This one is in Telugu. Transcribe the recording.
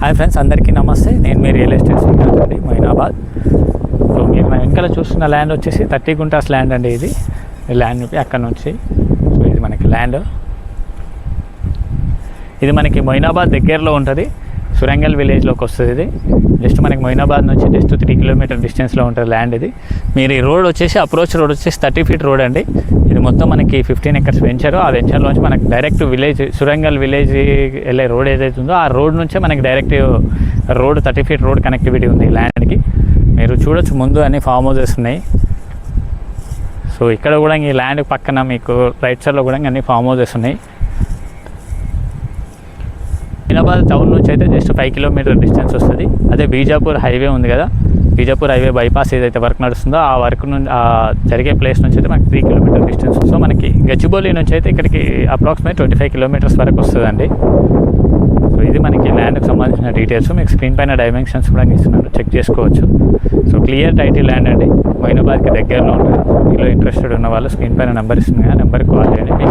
హాయ్ ఫ్రెండ్స్, అందరికీ నమస్తే. నేను మీ రియల్ ఎస్టేట్ శ్రీకాంత్ అండి, మొయినాబాద్. సో మీరు నా వెనకాల చూస్తున్న ల్యాండ్ వచ్చేసి 30 గుంటాస్ ల్యాండ్ అండి. ఇది ల్యాండ్ అక్కడ నుంచి, సో ఇది మనకి ల్యాండ్. ఇది మనకి మొయినాబాద్ దగ్గరలో ఉంటుంది, సురంగల్ విలేజ్లోకి వస్తుంది. ఇది జస్ట్ మనకి మొయినాబాద్ నుంచి జస్ట్ 3 కిలోమీటర్ డిస్టెన్స్లో ఉంటుంది ల్యాండ్. ఇది మీరు ఈ రోడ్ వచ్చేసి అప్రోచ్ రోడ్ వచ్చేసి 30 ఫీట్ రోడ్ అండి. ఇది మొత్తం మనకి 15 ఎకర్స్ వెంచరు. ఆ వెంచర్లోంచి మనకి డైరెక్ట్ విలేజ్ సురంగల్ విలేజ్ వెళ్ళే రోడ్ ఏదైతే ఉందో ఆ రోడ్ నుంచే మనకి direct road 30 feet road connectivity ఉంది ఈ ల్యాండ్కి. మీరు చూడొచ్చు ముందు అన్ని ఫామ్ హౌసెస్ ఉన్నాయి. సో ఇక్కడ కూడా ఈ ల్యాండ్ పక్కన మీకు రైట్ సైడ్లో కూడా అన్ని ఫామ్ హౌసెస్ ఉన్నాయి. మొయినాబాద్ టౌన్ నుంచి అయితే జస్ట్ 5 కిలోమీటర్ డిస్టెన్స్ వస్తుంది. అదే బీజాపూర్ హైవే ఉంది కదా, బీజాపూర్ హైవే బైపాస్ ఏదైతే వర్క్ నడుస్తుందో ఆ వర్క్ నుంచి జరిగే ప్లేస్ నుంచి అయితే మనకి 3 కిలోమీటర్ డిస్టెన్స్. సో మనకి గచ్చిబౌలి నుంచి అయితే ఇక్కడికి అప్రాక్సిమేట్ 25 కిలోమీటర్స్ వరకు వస్తుందండి. సో ఇది మనకి ల్యాండ్కి సంబంధించిన డీటెయిల్స్. మీకు స్క్రీన్ పైన డైమెన్షన్స్ కూడా ఇస్తున్నాను, చెక్ చేసుకోవచ్చు. సో క్లియర్ టైటిల్ ల్యాండ్ అండి, మొయినాబాద్కి దగ్గరలో ఉంటుంది. మీలో ఇంట్రెస్టెడ్ ఉన్న వాళ్ళు స్క్రీన్ పైన నెంబర్ ఇస్తుంది, ఆ నెంబర్కి కాల్ చేయండి.